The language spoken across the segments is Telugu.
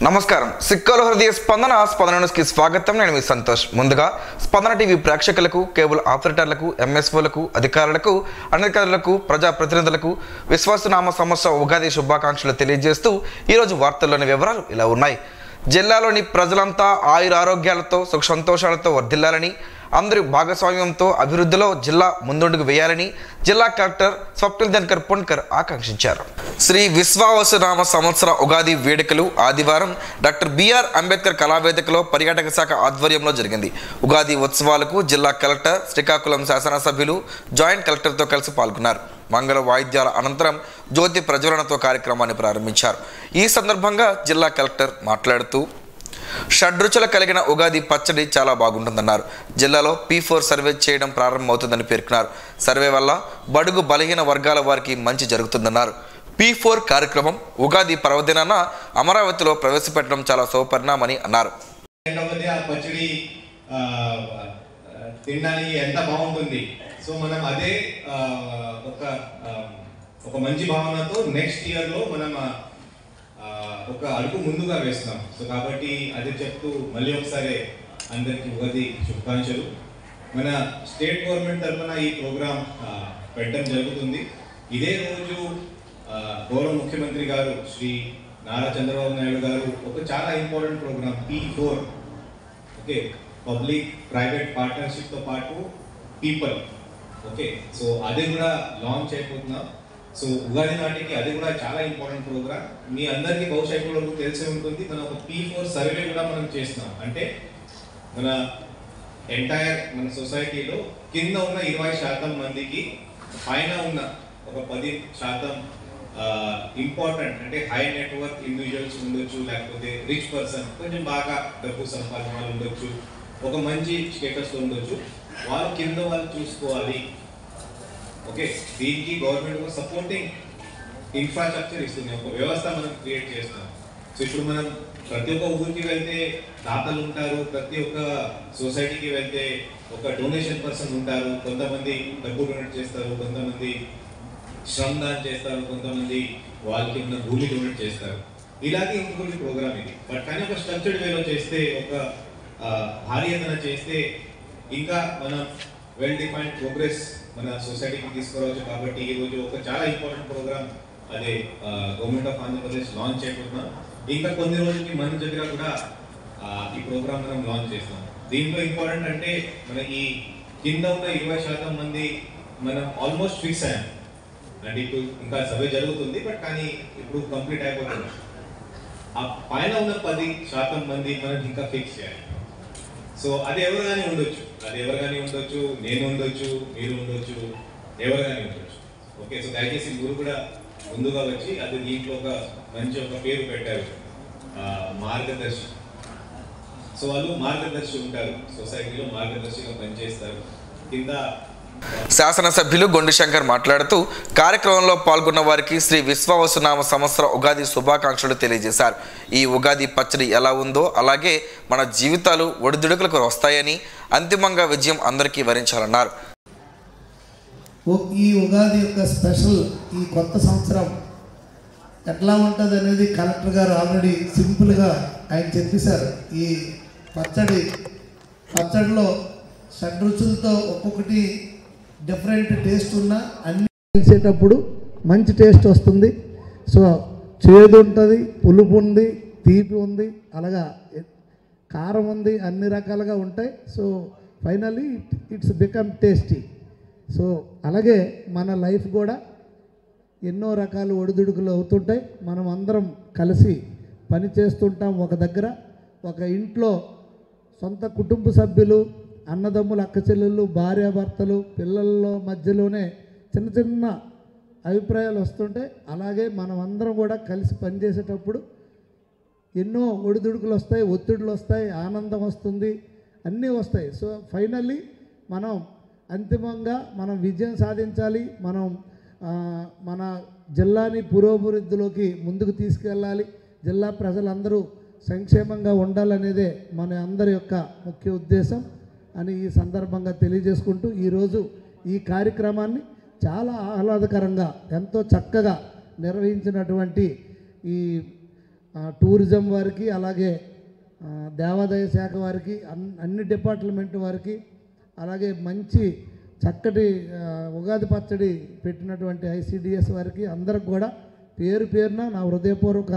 నమస్కారం సిక్కల హృదయ స్పందన న్యూస్ కి స్వాగతం. నేను మీ సంతోష్. ముందుగా స్పందన టీవీ ప్రేక్షకులకు, కేబుల్ ఆపరేటర్లకు, ఎంఎస్ఓలకు, అధికారులకు, అనధికారులకు, ప్రజా ప్రతినిధులకు విశ్వాసనామ సంవత్సర ఉగాది శుభాకాంక్షలు తెలియజేస్తూ ఈరోజు వార్తల్లోని వివరాలు ఇలా ఉన్నాయి. జిల్లాలోని ప్రజలంతా ఆయురారోగ్యాలతో సుఖ సంతోషాలతో వర్ధిల్లాలని, అందరి భాగస్వామ్యంతో అభివృద్ధిలో జిల్లా ముందుకు వేయాలని జిల్లా కలెక్టర్ స్వప్నిల్ దినకర్ పుణ్కర్ ఆకాంక్షించారు. శ్రీ విశ్వావసునామ సంవత్సర ఉగాది వేడుకలు ఆదివారం డాక్టర్ బిఆర్ అంబేద్కర్ కళావేదికలో పర్యాటక శాఖ ఆధ్వర్యంలో జరిగింది. ఉగాది ఉత్సవాలకు జిల్లా కలెక్టర్, శ్రీకాకుళం శాసనసభ్యులు జాయింట్ కలెక్టర్తో కలిసి పాల్గొన్నారు. మంగళ వాయిద్యాల అనంతరం జ్యోతి ప్రజ్వలనతో కార్యక్రమాన్ని ప్రారంభించారు. ఈ సందర్భంగా జిల్లా కలెక్టర్ మాట్లాడుతూ షడ్రుచులు కలిగిన ఉగాది పచ్చడి చాలా బాగుంటుందన్నారు. జిల్లాలో P4 సర్వే చేయడం ప్రారంభమవుతుందని పేర్కొన్నారు. సర్వే వల్ల బడుగు బలహీన వర్గాల వారికి మంచి జరుగుతుందన్నారు. P4 కార్యక్రమం ఉగాది పర్వదినాన అమరావతిలో ప్రవేశపెట్టడం చాలా శుభపరిణామని అన్నారు. తినడానికి ఎంత బాగుంటుంది. సో మనం అదే ఒక మంచి భావనతో నెక్స్ట్ ఇయర్లో మనం ఒక అడుగు ముందుగా వేస్తున్నాం. సో కాబట్టి అది చెప్తూ మళ్ళీ ఒకసారి అందరికీ ఉగాది శుభాకాంక్షలు. మన స్టేట్ గవర్నమెంట్ తరఫున ఈ ప్రోగ్రామ్ పెట్టడం జరుగుతుంది. ఇదే రోజు గౌరవ ముఖ్యమంత్రి గారు శ్రీ నారా చంద్రబాబు నాయుడు గారు ఒక చాలా important program P4, okay, public private పార్ట్నర్షిప్తో పాటు పీపుల్, ఓకే, సో అది కూడా లాంచ్ అయిపోతున్నాం. సో ఉగాది నాటికి అది కూడా చాలా ఇంపార్టెంట్ ప్రోగ్రామ్. మీ అందరికీ బహుశా ఇప్పుడు తెలిసే ఉంటుంది, మనం ఒక P4 సర్వే కూడా మనం చేస్తున్నాం. అంటే మన ఎంటైర్ మన సొసైటీలో కింద ఉన్న 20% మందికి, పైన ఉన్న ఒక 10% ఇంపార్టెంట్ అంటే హై నెట్వర్క్ ఇండివిజువల్స్ ఉండొచ్చు, లేకపోతే రిచ్ పర్సన్, కొంచెం బాగా డబ్బు సంపాదన వాళ్ళు ఉండొచ్చు, ఒక మంచి స్టేటస్లో ఉండొచ్చు. వాళ్ళు కింద వాళ్ళు చూసుకోవాలి. ఓకే, దీనికి గవర్నమెంట్ ఒక సపోర్టింగ్ ఇన్ఫ్రాస్ట్రక్చర్ ఇస్తుంది, ఒక వ్యవస్థ మనం క్రియేట్ చేస్తాం. సో ఇప్పుడు మనం ప్రతి ఒక్క ఊరికి వెళ్తే దాతలు ఉంటారు, ప్రతి ఒక్క సొసైటీకి వెళ్తే ఒక డొనేషన్ పర్సన్ ఉంటారు. కొంతమంది డబ్బు డొనేట్ చేస్తారు, కొంతమంది శ్రమదాన్ చేస్తారు, కొంతమంది వాళ్ళకి ఉన్న భూమి డొనేట్ చేస్తారు. ఇలాగే ఇంకొకటి ప్రోగ్రామ్ ఇది. బట్ కానీ ఒక స్ట్రక్చర్డ్ వేలో చేస్తే, ఒక భారీ ఎత్తున చేస్తే ఇంకా మనం వెల్ డిఫైన్డ్ ప్రోగ్రెస్ మన సొసైటీకి తీసుకురావచ్చు. కాబట్టి ఈరోజు ఒక చాలా ఇంపార్టెంట్ ప్రోగ్రామ్ అదే గవర్నమెంట్ ఆఫ్ ఆంధ్రప్రదేశ్ లాంచ్ చేయబోతున్నాం. ఇంకా కొన్ని రోజులకి మన దగ్గర కూడా ఈ ప్రోగ్రామ్ మనం లాంచ్ చేస్తాం. దీంట్లో ఇంపార్టెంట్ అంటే మన ఈ కింద ఉన్న 20% మంది మనం ఆల్మోస్ట్ ఫిక్స్ అయ్యాం. అంటే ఇప్పుడు ఇంకా సర్వే జరుగుతుంది, బట్ కానీ ఇప్పుడు కంప్లీట్ అయిపోతుంది. ఆ పైన ఉన్న 10% మంది మనం ఇంకా ఫిక్స్ చేయాలి. సో అది ఎవరు కానీ ఉండొచ్చు, నేను ఉండొచ్చు, మీరు ఉండొచ్చు, ఎవరు కానీ ఉండొచ్చు. ఓకే, సో దయచేసి మీరు కూడా ముందుగా వచ్చి అది దీంట్లో ఒక మంచి ఒక పేరు పెట్టారు, మార్గదర్శి. సో వాళ్ళు మార్గదర్శి ఉంటారు, సొసైటీలో మార్గదర్శిగా పనిచేస్తారు. కింద శాసనసభ్యులు గొండి శంకర్ మాట్లాడుతూ కార్యక్రమంలో పాల్గొన్న వారికి శ్రీ విశ్వావసునామ సంవత్సర ఉగాది శుభాకాంక్షలు తెలియజేశారు. ఈ ఉగాది పచ్చడి ఎలా ఉందో అలాగే మన జీవితాలు ఒడిదుడుకులకు వస్తాయని, అంతిమంగా విజయం అందరికీ వరించాలన్నారు. ఈ ఉగాది యొక్క స్పెషల్, ఈ కొత్త సంవత్సరం ఎట్లా ఉంటుంది అనేది కలెక్టర్ గారు ఆల్రెడీ సింపుల్గా ఆయన చెప్పేశారు. ఈ పచ్చడిలో షడ్రుచులతో ఒక్కొక్కటి డిఫరెంట్ టేస్ట్ ఉన్న అన్ని కలిసేటప్పుడు మంచి టేస్ట్ వస్తుంది. సో చేదు ఉంటుంది, పులుపు ఉంది, తీపి ఉంది, అలాగా కారం ఉంది, అన్ని రకాలుగా ఉంటాయి. So finally it's become tasty. So అలాగే మన లైఫ్ కూడా ఎన్నో రకాల ఒడిదుడుకులు అవుతుంటాయి. మనం అందరం కలిసి పని చేస్తుంటాం. ఒక దగ్గర ఒక ఇంట్లో సొంత కుటుంబ సభ్యులు, అన్నదమ్ములు, అక్క చెల్లెళ్ళు, భార్యాభర్తలు, పిల్లల మధ్యలోనే చిన్న చిన్న అభిప్రాయాలు వస్తుంటాయి. అలాగే మనం అందరం కూడా కలిసి పనిచేసేటప్పుడు ఎన్నో ఒడిదుడుకులు వస్తాయి, ఒత్తిడులు వస్తాయి, ఆనందం వస్తుంది, అన్నీ వస్తాయి. సో ఫైనల్లీ మనం అంతిమంగా మనం విజయం సాధించాలి. మనం మన జిల్లాని పురోభివృద్ధిలోకి ముందుకు తీసుకెళ్ళాలి. జిల్లా ప్రజలందరూ సంక్షేమంగా ఉండాలనేదే మన అందరి యొక్క ముఖ్య ఉద్దేశం అని ఈ సందర్భంగా తెలియజేసుకుంటూ ఈరోజు ఈ కార్యక్రమాన్ని చాలా ఆహ్లాదకరంగా ఎంతో చక్కగా నిర్వహించినటువంటి ఈ టూరిజం వారికి, అలాగే దేవాదాయ శాఖ వారికి, అన్ని డిపార్ట్మెంట్ వారికి, అలాగే మంచి చక్కటి ఉగాది పచ్చడి పెట్టినటువంటి ఐసిడిఎస్ వారికి అందరికి కూడా పేరు పేరున నా హృదయపూర్వక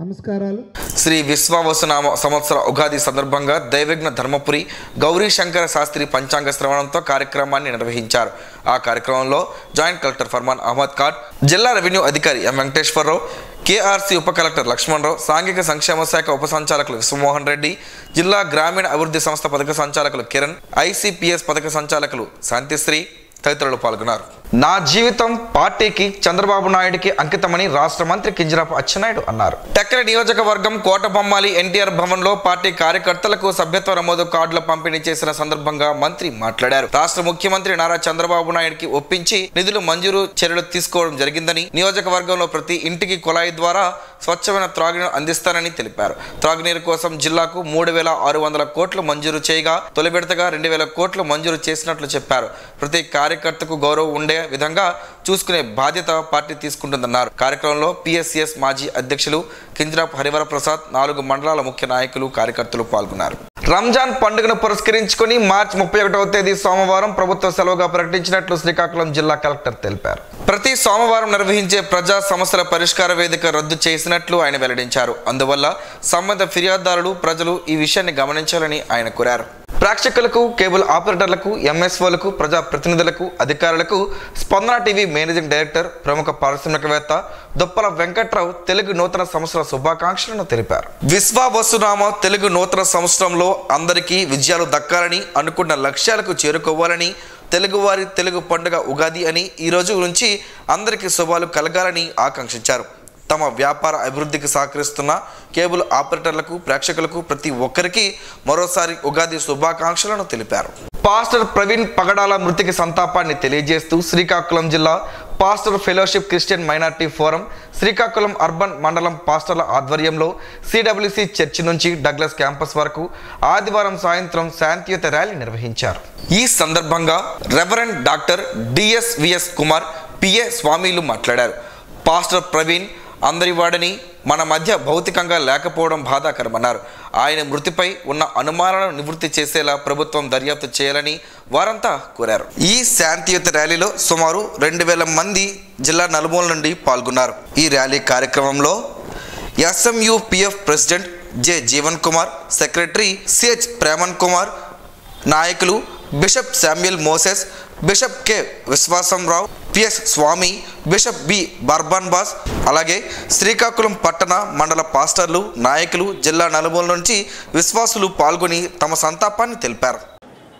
నమస్కారాలు. శ్రీ విశ్వావసునామ సంవత్సర ఉగాది సందర్భంగా దైవజ్ఞ ధర్మపురి గౌరీ శంకర శాస్త్రి పంచాంగ శ్రవణంతో కార్యక్రమాన్ని నిర్వహించారు. ఆ కార్యక్రమంలో జాయింట్ కలెక్టర్ ఫర్మాన్ అహ్మద్ ఖాన్, జిల్లా రెవెన్యూ అధికారి ఎం వెంకటేశ్వరరావు, కేఆర్సీ ఉప కలెక్టర్ లక్ష్మణరావు, సాంఘిక సంక్షేమ శాఖ ఉప సంచాలకులు విశ్వమోహన్ రెడ్డి, జిల్లా గ్రామీణ అభివృద్ధి సంస్థ పథక సంచాలకులు కిరణ్, ఐసిపిఎస్ పథక సంచాలకులు శాంతిశ్రీ తదితరులు పాల్గొన్నారు. నా జీవితం పార్టీకి చంద్రబాబు నాయుడికి అంకితమని రాష్ట్ర మంత్రి కింజరాపు అచ్చెన్నాయుడు అన్నారు. టెక్కలి నియోజకవర్గం కోటబొమ్మాలి ఎన్టీఆర్ భవన్లో పార్టీ కార్యకర్తలకు సభ్యత్వ నమోదు కార్డుల పంపిణీ చేసిన సందర్భంగా మంత్రి మాట్లాడారు. రాష్ట్ర ముఖ్యమంత్రి నారా చంద్రబాబు నాయుడికి ఒప్పించి నిధులు మంజూరు చర్యలు తీసుకోవడం జరిగిందని, నియోజకవర్గంలో ప్రతి ఇంటికి కుళాయి ద్వారా స్వచ్ఛమైన త్రాగునీరు అందిస్తానని తెలిపారు. త్రాగునీరు కోసం జిల్లాకు 3,600 కోట్లు మంజూరు చేయగా తొలి విడతగా 2,000 కోట్లు మంజూరు చేసినట్లు చెప్పారు. ప్రతి కార్యకర్తకు గౌరవం ఉండే విధంగా చూసుకునే బాధ్యత పార్టీ తీసుకుంటుందన్నారు. కార్యక్రమంలో పిఎస్సిఎస్ మాజీ అధ్యక్షులు కింజరాపు హరివర ప్రసాద్, 4 మండలాల ముఖ్య నాయకులు, కార్యకర్తలు పాల్గొన్నారు. రంజాన్ పండుగను పురస్కరించుకుని మార్చి 31వ తేదీ సోమవారం ప్రభుత్వ సెలవుగా ప్రకటించినట్లు శ్రీకాకుళం జిల్లా కలెక్టర్ తెలిపారు. ప్రతి సోమవారం నిర్వహించే ప్రజా సమస్యల పరిష్కార వేదిక రద్దు చేసినట్లు ఆయన వెల్లడించారు. అందువల్ల సంబంధిత ఫిర్యాదుదారులు, ప్రజలు ఈ విషయాన్ని గమనించాలని ఆయన కోరారు. ప్రేక్షకులకు, కేబుల్ ఆపరేటర్లకు, ఎంఎస్ఓలకు, ప్రజాప్రతినిధులకు, అధికారులకు స్పందన టీవీ మేనేజింగ్ డైరెక్టర్, ప్రముఖ పారిశ్రామికవేత్త దుప్పల వెంకట్రావు తెలుగు నూతన సంవత్సర శుభాకాంక్షలను తెలిపారు. విశ్వావసునామ తెలుగు నూతన సంవత్సరంలో అందరికీ విజయాలు దక్కాలని, అనుకున్న లక్ష్యాలకు చేరుకోవాలని, తెలుగువారి తెలుగు పండుగ ఉగాది అని ఈ రోజు నుంచి అందరికీ శుభాలు కలగాలని ఆకాంక్షించారు. తమ వ్యాపార అభివృద్ధికి సహకరిస్తున్న కేబుల్ ఆపరేటర్లకు, ప్రేక్షకులకు ప్రతి ఒక్కరికి మరోసారి ఉగాది శుభాకాంక్షలను తెలిపారు. పాస్టర్ ప్రవీణ్ పగడాల మృతికి సంతాపాన్ని తెలియజేస్తూ శ్రీకాకుళం జిల్లా pastor fellowship Christian minority forum, Srikakulam urban మండలం పాస్టర్ల ఆధ్వర్యంలో సిడబ్ల్యూసి చర్చి నుంచి డగ్లస్ క్యాంపస్ వరకు ఆదివారం సాయంత్రం శాంతియుత ర్యాలీ నిర్వహించారు. ఈ సందర్భంగా రెవరెండ్ డాక్టర్ డిఎస్విఎస్ కుమార్, పిఏ స్వామిలు మాట్లాడారు. పాస్టర్ ప్రవీణ్ అందరివాడని, మన మధ్య భౌతికంగా లేకపోవడం బాధాకరమన్నారు. ఆయన మృతిపై ఉన్న అనుమానాలను నివృత్తి చేసేలా ప్రభుత్వం దర్యాప్తు చేయాలని వారంతా కోరారు. ఈ శాంతియుత ర్యాలీలో సుమారు 2,000 మంది జిల్లా నలుమూల నుండి పాల్గొన్నారు. ఈ ర్యాలీ కార్యక్రమంలో SMUPF president J Jeevan Kumar, secretary CH Preman Kumar, నాయకులు bishop Samuel Moses, bishop K Viswasamrao, PS Swamy, bishop B Barnabas, అలాగే శ్రీకాకుళం పట్టణ మండల పాస్టర్లు, నాయకులు, జిల్లా నలుమూల నుంచి విశ్వాసులు పాల్గొని తమ సంతాపాన్ని తెలిపారు.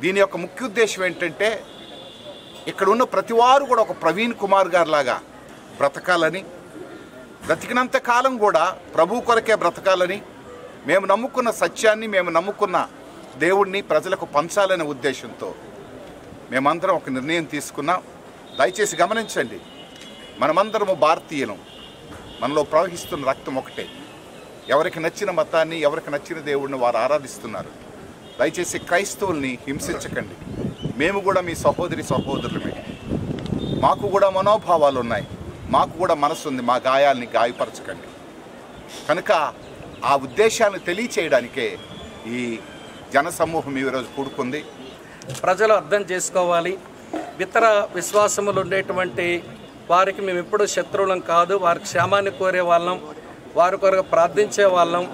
దీని యొక్క ముఖ్య ఉద్దేశం ఏంటంటే, ఇక్కడ ఉన్న ప్రతివారు కూడా ఒక ప్రవీణ్ కుమార్ గారు లాగా బ్రతకాలని, బ్రతికినంత కాలం కూడా ప్రభు కొరకే బ్రతకాలని, మేము నమ్ముకున్న సత్యాన్ని, మేము నమ్ముకున్న దేవుణ్ణి ప్రజలకు పంచాలనే ఉద్దేశంతో మేమందరం ఒక నిర్ణయం తీసుకున్నాం. దయచేసి గమనించండి, మనమందరము భారతీయులం, మనలో ప్రవహిస్తున్న రక్తం ఒకటే. ఎవరికి నచ్చిన మతాన్ని, ఎవరికి నచ్చిన దేవుడిని వారు ఆరాధిస్తున్నారు. దయచేసి క్రైస్తవుల్ని హింసించకండి. మేము కూడా మీ సహోదరి సహోదరులమే, మాకు కూడా మనోభావాలు ఉన్నాయి, మాకు కూడా మనసు ఉంది, మా గాయాల్ని గాయపరచకండి. కనుక ఆ ఉద్దేశాన్ని తెలియచేయడానికే ఈ జనసమూహం ఈరోజు కూడుకుంది. ప్రజలు అర్థం చేసుకోవాలి. ఇతర విశ్వాసములు ఉండేటువంటి వారికి మేము ఎప్పుడూ శత్రువులం కాదు, వారి క్షేమాన్ని కోరే వాళ్ళం, వారి కొరకు ప్రార్థించే వాళ్ళం.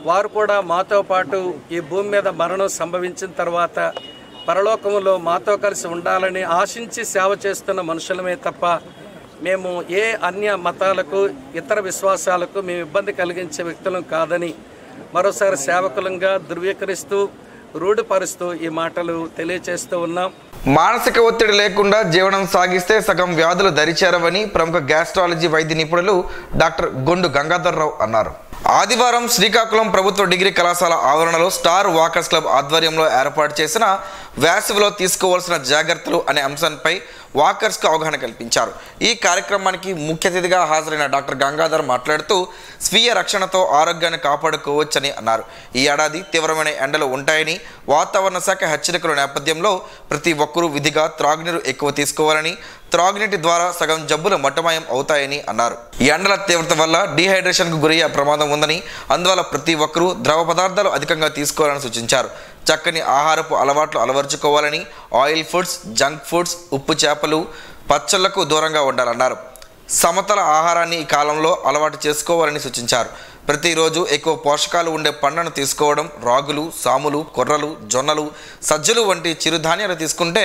వారు కూడా మాతో పాటు ఈ భూమి మీద మరణం సంభవించిన తర్వాత పరలోకములో మాతో కలిసి ఉండాలని ఆశించి సేవ చేస్తున్న మనుషులమే తప్ప మేము ఏ అన్య మతాలకు, ఇతర విశ్వాసాలకు మేము ఇబ్బంది కలిగించే వ్యక్తులం కాదని మరోసారి సేవకులంగా ధృవీకరిస్తూ, రూఢిపరుస్తూ ఈ మాటలు తెలియజేస్తూ ఉన్నాం. మానసిక ఒత్తిడి లేకుండా జీవనం సాగిస్తే సగం వ్యాధులు దరిచేరవని ప్రముఖ గ్యాస్ట్రాలజీ వైద్య నిపుణులు డాక్టర్ గొండు గంగాధర్రావు అన్నారు. ఆదివారం శ్రీకాకుళం ప్రభుత్వ డిగ్రీ కళాశాల ఆవరణలో స్టార్ వాకర్స్ క్లబ్ ఆధ్వర్యంలో ఏర్పాటు చేసిన వేసవిలో తీసుకోవాల్సిన జాగ్రత్తలు అనే అంశంపై వాకర్స్కు అవగాహన కల్పించారు. ఈ కార్యక్రమానికి ముఖ్య అతిథిగా హాజరైన డాక్టర్ గంగాధర్ మాట్లాడుతూ స్వీయ రక్షణతో ఆరోగ్యాన్ని కాపాడుకోవచ్చని అన్నారు. ఈ ఏడాది తీవ్రమైన ఎండలు ఉంటాయని, వాతావరణ శాఖ హెచ్చరికల నేపథ్యంలో ప్రతి ఒక్కరూ విధిగా త్రాగునీరు ఎక్కువ తీసుకోవాలని, త్రాగునీటి ద్వారా సగం జబ్బులు మట్టమాయం అవుతాయని అన్నారు. ఎండల తీవ్రత వల్ల డీహైడ్రేషన్కు గురయ్యే ప్రమాదం ఉందని, అందువల్ల ప్రతి ఒక్కరూ ద్రవ పదార్థాలు అధికంగా తీసుకోవాలని సూచించారు. చక్కని ఆహారపు అలవాట్లు అలవర్చుకోవాలని, ఆయిల్ ఫుడ్స్, జంక్ ఫుడ్స్, ఉప్పు చేపలు, పచ్చళ్లకు దూరంగా ఉండాలన్నారు. సమతల ఆహారాన్ని ఈ కాలంలో అలవాటు చేసుకోవాలని సూచించారు. ప్రతిరోజు ఎక్కువ పోషకాలు ఉండే పండ్లను తీసుకోవడం, రాగులు, సాములు, కొర్రలు, జొన్నలు, సజ్జలు వంటి చిరుధాన్యాలు తీసుకుంటే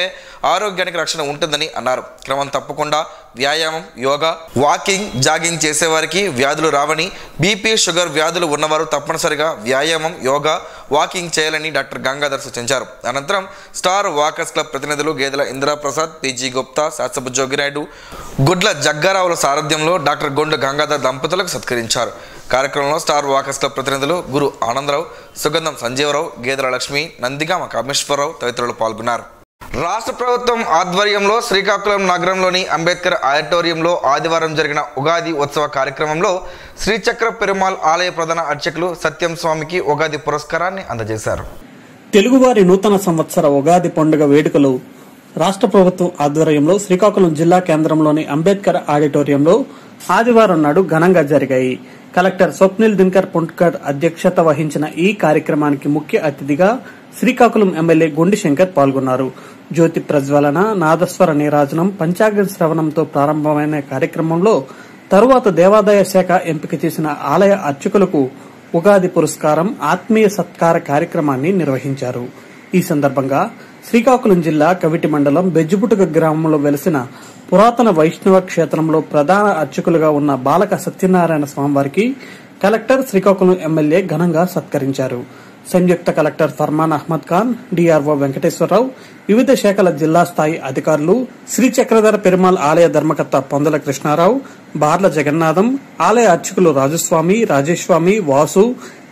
ఆరోగ్యానికి రక్షణ ఉంటుందని అన్నారు. క్రమం తప్పకుండా వ్యాయామం, యోగా, వాకింగ్, జాగింగ్ చేసేవారికి వ్యాధులు రావని, బీపీ, షుగర్ వ్యాధులు ఉన్నవారు తప్పనిసరిగా వ్యాయామం, యోగా, వాకింగ్ చేయాలని డాక్టర్ గంగాధర్ సూచించారు. అనంతరం స్టార్ వాకర్స్ క్లబ్ ప్రతినిధులు గేదెల ఇందిరాప్రసాద్, పిజి గుప్తా, శాసపు జోగినాయుడు, గుడ్ల జగ్గారావుల సారథ్యంలో డాక్టర్ గొండు గంగాధర్ దంపతులకు సత్కరించారు. కార్యక్రమంలో స్టార్ వాకర్స్ క్లబ్ ప్రతినిధులు గురు ఆనందరావు, సుగంధం సంజీవరావు, గేదెల లక్ష్మి, నందిగామ కామేశ్వరరావు తదితరులు పాల్గొన్నారు. రాష్ట్ర ప్రభుత్వం ఆధ్వర్యంలో శ్రీకాకుళం నగరంలోని అంబేద్కర్ ఆడిటోరియంలో ఆదివారం జరిగిన ఉగాది ఉత్సవ కార్యక్రమంలో శ్రీచక్ర పెరుమాళ్ ఆలయ ప్రధాన అర్చకులు సత్యం స్వామికి ఉగాది పురస్కారాన్ని అందజేశారు. తెలుగువారి నూతన సంవత్సర ఉగాది పండుగ వేడుకలు రాష్ట్ర ప్రభుత్వం ఆధ్వర్యంలో శ్రీకాకుళం జిల్లా కేంద్రంలోని అంబేద్కర్ ఆడిటోరియంలో ఆదివారం నాడు ఘనంగా జరిగాయి. కలెక్టర్ స్వప్నిల్ దినకర్ పుంట్కర్ అధ్యక్షత వహించిన ఈ కార్యక్రమానికి ముఖ్య అతిథిగా శ్రీకాకుళం ఎమ్మెల్యే గొండి శంకర్ పాల్గొన్నారు. జ్యోతి ప్రజ్వలన, నాదస్వర నీరాజనం, పంచాంగ శ్రవణంతో ప్రారంభమైన కార్యక్రమంలో తరువాత దేవాదాయ శాఖ ఎంపిక చేసిన ఆలయ అర్చకులకు ఉగాది పురస్కారం, ఆత్మీయ సత్కార కార్యక్రమాన్ని నిర్వహించారు. ఈ సందర్భంగా శ్రీకాకుళం జిల్లా కవిటి మండలం బెజ్జుపుటుక గ్రామంలో వెలిసిన పురాతన వైష్ణవ క్షేత్రంలో ప్రధాన అర్చకులుగా ఉన్న బాలక సత్యనారాయణ స్వామివారికి కలెక్టర్, శ్రీకాకుళం ఎమ్మెల్యే ఘనంగా సత్కరించారు. సంయుక్త కలెక్టర్ ఫర్మాన్ అహ్మద్ ఖాన్, డిఆర్ఓ వెంకటేశ్వరరావు, వివిధ శాఖల జిల్లా స్థాయి అధికారులు, శ్రీ చక్రధర పెరుమాళ్ ఆలయ ధర్మకర్త పొందల కృష్ణారావు, బార్ల జగన్నాథం, ఆలయ అర్చకులు రాజస్వామి, రాజేశ్వామి, వాసు,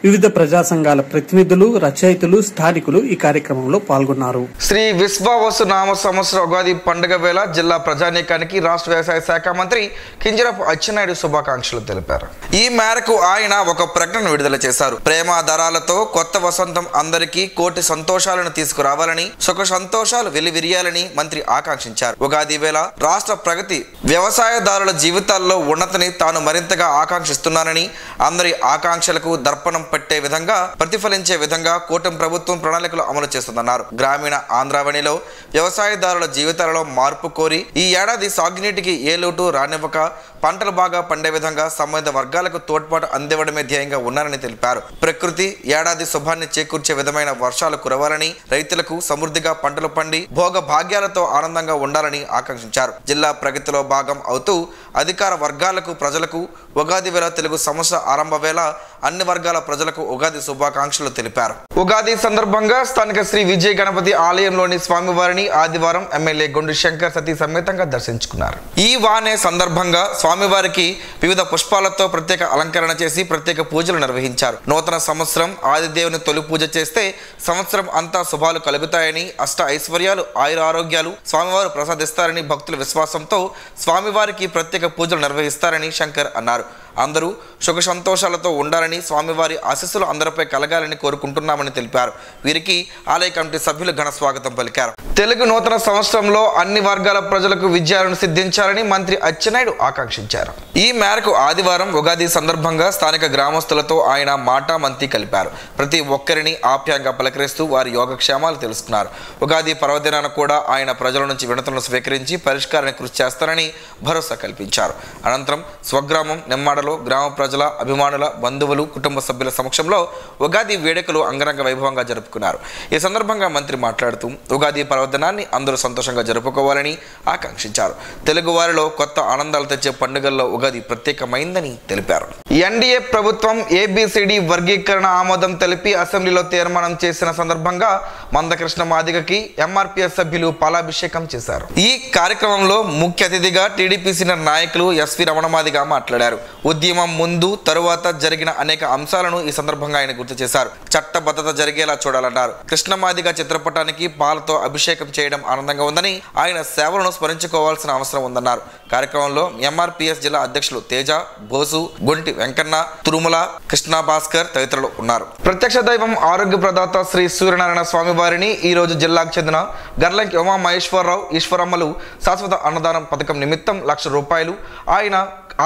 వివిధ ప్రజా సంఘాల ప్రతినిధులు, రచయితలు, స్థానికులు ఈ కార్యక్రమంలో పాల్గొన్నారు. శ్రీ విశ్వావసు నామ సంవత్సర ఉగాది పండుగ వేళ జిల్లా ప్రజానీకానికి రాష్ట్ర వ్యవసాయ శాఖ మంత్రి కింజరాపు అచ్చెన్నాయుడు శుభాకాంక్షలు తెలిపారు. ఈ మేరకు ఆయన ఒక ప్రకటన విడుదల చేశారు. ప్రేమాదరాలతో కొత్త వసంతం అందరికీ కోటి సంతోషాలను తీసుకురావాలని, సుఖ సంతోషాలు వెల్లివిరియాలని మంత్రి ఆకాంక్షించారు. ఉగాది వేళ రాష్ట్ర ప్రగతి, వ్యవసాయదారుల జీవితాల్లో ఉన్నతిని తాను మరింతగా ఆకాంక్షిస్తున్నానని, అందరి ఆకాంక్షలకు దర్పణం పట్టే విధంగా, ప్రతిఫలించే విధంగా కూటమి ప్రభుత్వం ప్రణాళికలు అమలు చేస్తుందన్నారు. గ్రామీణ ఆంధ్రావనిలో వ్యవసాయదారుల జీవితాలలో మార్పు కోరి ఈ ఏడాది సాగునీటికి ఏ లోటు రానివ్వక పంటలు బాగా పండే విధంగా సంబంధిత వర్గాలకు తోడ్పాటు అందివ్వడమే ధ్యేయంగా ఉన్నారని తెలిపారు. ప్రకృతి ఏడాది శుభాన్ని చేకూర్చే విధమైన వర్షాలు కురవాలని, రైతులకు సమృద్ధిగా పంటలు పండి భోగ భాగ్యాలతో ఆనందంగా ఉండాలని ఆకాంక్షించారు. జిల్లా ప్రగతిలో భాగం అవుతూ అధికార వర్గాలకు, ప్రజలకు ఉగాది వేళ తెలుగు సంవత్సర ఆరంభ వేళ అన్ని వర్గాల ప్రజలకు ఉగాది శుభాకాంక్షలు తెలిపారు. ఉగాది సందర్భంగా స్థానిక శ్రీ విజయ గణపతి ఆలయంలోని స్వామివారిని ఆదివారం ఎమ్మెల్యే గొండు శంకర్ సతీ సమేతంగా దర్శించుకున్నారు. ఈ వానే సందర్భంగా స్వామివారికి వివిధ పుష్పాలతో ప్రత్యేక అలంకరణ చేసి ప్రత్యేక పూజలు నిర్వహించారు. నూతన సంవత్సరం ఆదిదేవుని తొలి పూజ చేస్తే సంవత్సరం అంతా శుభాలు కలుగుతాయని, అష్ట ఐశ్వర్యాలు, ఆయుర ఆరోగ్యాలు స్వామివారు ప్రసాదిస్తారని భక్తుల విశ్వాసంతో స్వామివారికి ప్రత్యేక పూజలు నిర్వహిస్తారని శంకర్ అన్నారు. అందరూ సుఖ సంతోషాలతో ఉండాలని, స్వామివారి ఆశీస్సులు అందరిపై కలగాలని కోరుకుంటున్నామని తెలిపారు. వీరికి ఆలయ కమిటీ సభ్యులు ఘన స్వాగతం పలికారు. తెలుగు నూతన సంవత్సరంలో అన్ని వర్గాల ప్రజలకు విజయాలను సిద్ధించాలని మంత్రి అచ్చెన్నాయుడు ఆకాంక్షించారు. ఈ మేరకు ఆదివారం ఉగాది సందర్భంగా స్థానిక గ్రామస్తులతో ఆయన మాటామంతి కలిపారు. ప్రతి ఒక్కరిని ఆప్యాయంగా పలకరిస్తూ వారి యోగక్షేమాలు తెలుసుకున్నారు. ఉగాది పర్వదినాన కూడా ఆయన ప్రజల నుంచి వినతులను స్వీకరించి పరిష్కారానికి కృషి చేస్తారని భరోసా కల్పించారు. అనంతరం స్వగ్రామం నెమ్మాడలో గ్రామ ప్రజల, అభిమానుల, బంధువులు, కుటుంబ సభ్యుల సమక్షంలో ఉగాది వేడుకలు అంగరంగ వైభవంగా జరుపుకున్నారు. ఈ సందర్భంగా మంత్రి మాట్లాడుతూ ఉగాది పర్వదినాన్ని అందరూ సంతోషంగా జరుపుకోవాలని ఆకాంక్షించారు. తెలుగు వారిలో కొత్త ఆనందాలు తెచ్చే పండుగల్లో ఉగాది ప్రత్యేకమైందని తెలిపారు. ఎన్డీఏ ప్రభుత్వం ఏబిసిడి వర్గీకరణ ఆమోదం తెలిపి అసెంబ్లీలో తీర్మానం చేసిన సందర్భంగా మందకృష్ణ మాదిగకి ఎంఆర్పీఎస్ సభ్యులు పాలాభిషేకం చేశారు. ఈ కార్యక్రమంలో ముఖ్య అతిథిగా టీడీపీ సీనియర్ నాయకులు ఎస్వి రమణ మాదిగ మాట్లాడారు. ఉద్యమం ముందు తరువాత జరిగిన అనేక అంశాలను ఈ సందర్భంగా ఆయన గుర్తు చేశారు. చట్టబద్ధత జరిగేలా చూడాలన్నారు. కృష్ణమాదిగ చిత్రపటానికి పాలతో అభిషేకం చేయడం ఆనందంగా ఉందని, ఆయన సేవలను స్మరించుకోవాల్సిన అవసరం ఉందన్నారు. కార్యక్రమంలో ఎంఆర్పిఎస్ జిల్లా అధ్యక్షులు తేజ, బోసు, గొంటి వెంకన్న, తురుమల, కృష్ణ భాస్కర్ తదితరులు ఉన్నారు. ప్రత్యక్ష దైవం ఆరోగ్య ప్రదాత శ్రీ సూర్యనారాయణ స్వామి వారిని ఈ రోజు జిల్లాకు చెందిన గర్లంకి ఉమా మహేశ్వరరావు, ఈశ్వరమ్మలు శాశ్వత అన్నదానం పథకం నిమిత్తం ₹1,00,000 ఆయన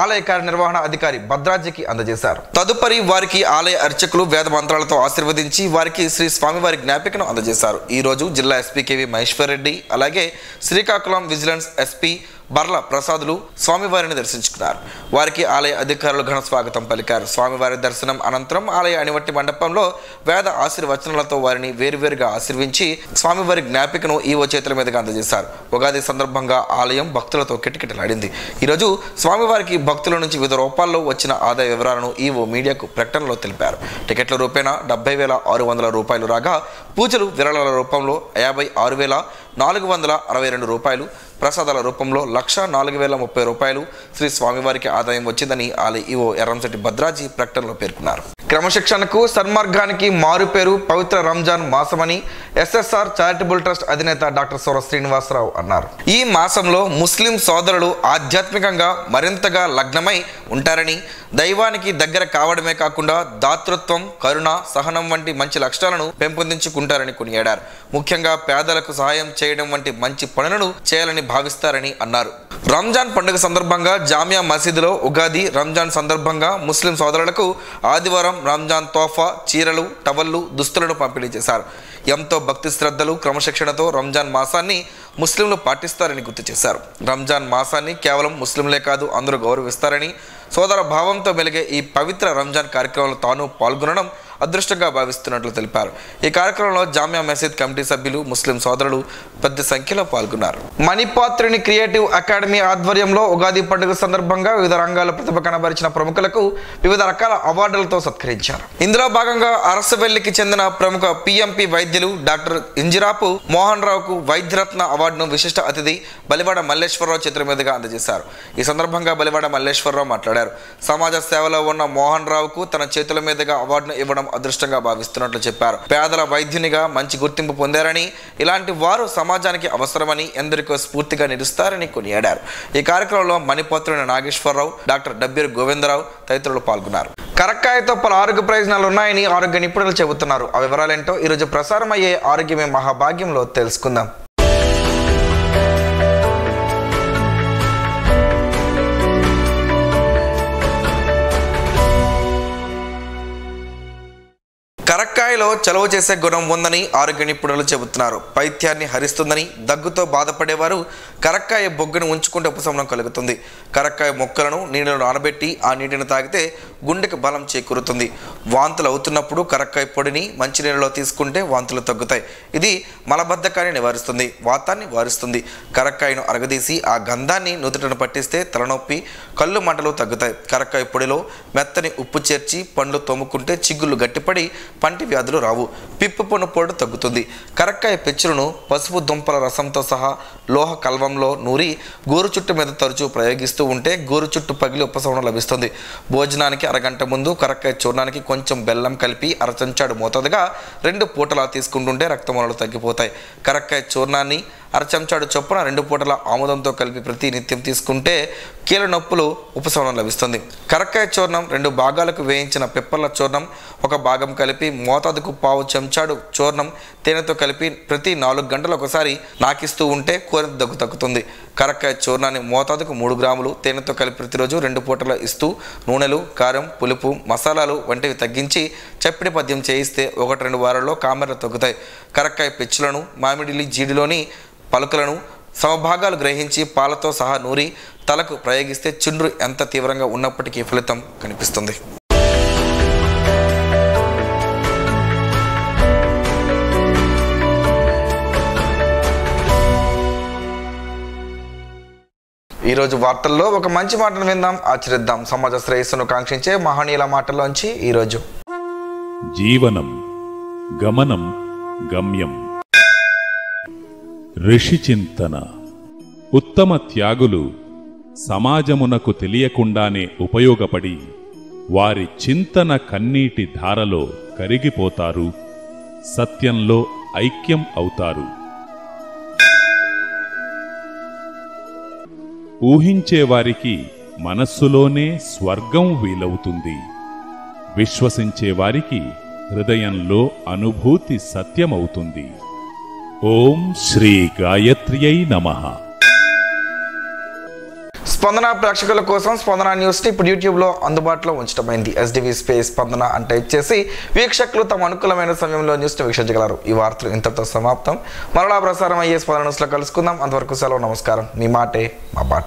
ఆలయ కార్యనిర్వహణ అధికారి భద్రాజీకి అందజేశారు. తదుపరి వారికి ఆలయ అర్చకులు వేద మంత్రాలతో ఆశీర్వదించి వారికి శ్రీ స్వామివారి జ్ఞాపికను అందజేశారు. ఈ రోజు జిల్లా ఎస్పీ కేవి మహేశ్వర్ రెడ్డి, అలాగే శ్రీకాకుళం విజిలెన్స్ ఎస్పీ బర్ల ప్రసాదులు స్వామివారిని దర్శించుకున్నారు. వారికి ఆలయ అధికారులు ఘన స్వాగతం పలికారు. స్వామివారి దర్శనం అనంతరం ఆలయ అణివట్టి మండపంలో వేద ఆశీర్వచనాలతో వారిని వేరువేరుగా ఆశీర్వించి స్వామివారి జ్ఞాపికను ఈవో చేతుల మీదుగా అందజేశారు. ఉగాది సందర్భంగా ఆలయం భక్తులతో కిటకిటలాడింది. ఈరోజు స్వామివారికి భక్తుల నుంచి వివిధ రూపాల్లో వచ్చిన ఆదాయ వివరాలను ఈవో మీడియాకు ప్రకటనలో తెలిపారు. టికెట్ల రూపేణా ₹70,600 రాగా పూజలు విరాళాల రూపంలో ₹56,462, ప్రసాదాల రూపంలో ₹1,04,030 శ్రీ స్వామివారికి ఆదాయం వచ్చిందని ఆలయ ఈవో ఎర్రంశెట్టి భద్రాజీ ప్రకటనలో పేర్కొన్నారు. క్రమశిక్షణకు సన్మార్గానికి మారుపేరు పవిత్ర రంజాన్ మాసమని ఎస్ఎస్ఆర్ చారిటబుల్ ట్రస్ట్ అధినేత డాక్టర్ సౌర శ్రీనివాసరావు అన్నారు. ఈ మాసంలో ముస్లిం సోదరులు ఆధ్యాత్మికంగా మరింతగా లగ్నమై ఉంటారని, దైవానికి దగ్గర కావడమే కాకుండా దాతృత్వం, కరుణ, సహనం వంటి మంచి లక్షణాలను పెంపొందించుకుంటారని కొనియాడారు. ముఖ్యంగా పేదలకు సహాయం చేయడం వంటి మంచి పనులను చేయాలని భావిస్తారని అన్నారు. రంజాన్ పండుగ సందర్భంగా జామియా మసీదులో ఉగాది, రంజాన్ సందర్భంగా ముస్లిం సోదరులకు ఆదివారం రంజాన్ తోఫా, చీరలు, టవళ్లు, దుస్తులను పంపిణీ చేశారు. ఎంతో భక్తి శ్రద్ధలు, క్రమశిక్షణతో రంజాన్ మాసాన్ని ముస్లింలు పాటిస్తారని గుర్తు చేశారు. రంజాన్ మాసాన్ని కేవలం ముస్లింలే కాదు అందరూ గౌరవిస్తారని, సోదర భావంతో మెలిగే ఈ పవిత్ర రంజాన్ కార్యక్రమంలో తాను పాల్గొనడం అదృష్టంగా భావిస్తున్నట్లు తెలిపారు. ఈ కార్యక్రమంలో జామియా మసీద్ కమిటీ సభ్యులు, ముస్లిం సోదరులు పెద్ద సంఖ్యలో పాల్గొన్నారు. మణిపాత్రిని క్రియేటివ్ అకాడమీ ఆధ్వర్యంలో ఉగాది పండుగ సందర్భంగా వివిధ రంగాల ప్రతిభ కనబరిచిన ప్రముఖులకు వివిధ రకాల అవార్డులతో సత్కరించారు. ఇందులో భాగంగా అరసవెల్లికి చెందిన ప్రముఖ పిఎంపి వైద్యులు డాక్టర్ ఇంజిరాపు మోహన్ రావుకు వైద్యరత్న అవార్డును విశిష్ట అతిథి బలివాడ మల్లేశ్వరరావు చేతుల మీదుగా అందజేశారు. ఈ సందర్భంగా బలివాడ మల్లేశ్వరరావు మాట్లాడారు. సమాజ సేవలో ఉన్న మోహన్ రావుకు తన చేతుల మీదుగా అవార్డును ఇవ్వడం అదృష్టంగా భావిస్తున్నట్లు చెప్పారు. పేదల వైద్యునిగా మంచి గుర్తింపు పొందారని, ఇలాంటి వారు సమాజానికి అవసరమని, ఎందరికో స్ఫూర్తిగా నిలుస్తారని కొనియాడారు. ఈ కార్యక్రమంలో మణిపత్రుని నాగేశ్వరరావు, డాక్టర్ డబ్బీరు గోవిందరావు తదితరులు పాల్గొన్నారు. కరక్కాయతో పలు ఆరోగ్య ప్రయోజనాలు ఉన్నాయని ఆరోగ్య నిపుణులు చెబుతున్నారు. ఆ వివరాలేంటో ఈరోజు ప్రసారం అయ్యే ఆరోగ్యమే మహాభాగ్యంలో తెలుసుకుందాం. కరక్కాయలో చలవ చేసే గుణం ఉందని ఆరోగ్య నిపుణులు చెబుతున్నారు. పైత్యాన్ని హరిస్తుందని, దగ్గుతో బాధపడేవారు కరక్కాయ బొగ్గును ఉంచుకుంటే ఉపశమనం కలుగుతుంది. కరక్కాయ మొక్కలను నీళ్ళలో నానబెట్టి ఆ నీటిని తాగితే గుండెకు బలం చేకూరుతుంది. వాంతులు అవుతున్నప్పుడు కరక్కాయ పొడిని మంచినీళ్ళలో తీసుకుంటే వాంతులు తగ్గుతాయి. ఇది మలబద్ధకాన్ని నివారిస్తుంది, వాతాన్ని వారిస్తుంది. కరక్కాయను అరగదీసి ఆ గంధాన్ని నుదుటను పట్టిస్తే తలనొప్పి, కళ్ళు మంటలు తగ్గుతాయి. కరక్కాయ పొడిలో మెత్తని ఉప్పు చేర్చి పండ్లు తోముకుంటే చిగుళ్ళు గట్టిపడి పంటి వ్యాధులు రావు. పిప్పు పొన్ను పొడి తగ్గుతుంది. కరక్కాయ పెచ్చులను పసుపు దుంపల రసంతో సహా లోహ కల్వంలో నూరి గోరు చుట్టు మీద తరచూ ప్రయోగిస్తూ ఉంటే గోరు చుట్టు పగిలి ఉపశమనం లభిస్తుంది. భోజనానికి అరగంట ముందు కరక్కాయ చూర్ణానికి కొంచెం బెల్లం కలిపి అరచెంచాడు మోతాదుగా 2 పూటలా తీసుకుంటుంటే రక్తమూలాలు తగ్గిపోతాయి. కరక్కాయ చూర్ణాన్ని అరచెంచాడు చొప్పున 2 పూటల ఆముదంతో కలిపి ప్రతి నిత్యం తీసుకుంటే కీళ్ళ నొప్పులు ఉపశమనం లభిస్తుంది. కరక్కాయ చూర్ణం 2 భాగాలకు వేయించిన పిప్పర్ల చూర్ణం 1 భాగం కలిపి మోతాదుకు పావు చెంచాడు చూర్ణం తేనెతో కలిపి ప్రతి 4 గంటలు ఒకసారి నాకిస్తూ ఉంటే కోరింత దగ్గు తగ్గుతుంది. కరక్కాయ చూర్ణాన్ని మోతాదుకు 3 గ్రాములు తేనెతో కలిపి ప్రతిరోజు 2 పూటలు ఇస్తూ నూనెలు, కారం, పులుపు, మసాలాలు వంటివి తగ్గించి చప్పిడి పద్యం చేయిస్తే 1-2 వారాల్లో కామెర్లు తగ్గుతాయి. కరక్కాయ పెచ్చులను, మామిడి జీడిలోని పలుకులను సమభాగాలు గ్రహించి పాలతో సహా నూరి తలకు ప్రయోగిస్తే చుండ్రు ఎంత తీవ్రంగా ఉన్నప్పటికీ ఫలితం కనిపిస్తుంది. ఈరోజు వార్తల్లో ఒక మంచి మాటను విందాం, ఆచరిద్దాం. సమాజ శ్రేయస్సును కాంక్షించే మహనీయుల మాటల్లోంచి ఈరోజు జీవనం గమనం గమ్యం. ఋషి చింతన. ఉత్తమ త్యాగులు సమాజమునకు తెలియకుండానే ఉపయోగపడి వారి చింతన కన్నీటి ధారలో కరిగిపోతారు, సత్యంలో ఐక్యం అవుతారు. ఊహించేవారికి మనస్సులోనే స్వర్గం వీలవుతుంది. విశ్వసించేవారికి హృదయంలో అనుభూతి సత్యమవుతుంది. ఓం శ్రీ గాయత్ర్యై నమః. స్పందన ప్రేక్షకుల కోసం స్పందన న్యూస్ని ఇప్పుడు యూట్యూబ్లో అందుబాటులో ఉంచడమైంది. SDV స్పేస్ స్పందన అంటే ఇచ్చేసి వీక్షకులు తమ అనుకూలమైన సమయంలో న్యూస్ని వీక్షించగలరు. ఈ వార్తలు ఇంతటితో సమాప్తం. మరలా ప్రసారం అయ్యే స్పందన న్యూస్లో కలుసుకుందాం. అంతవరకు సెలవు. నమస్కారం. మీ మాటే మా బాట.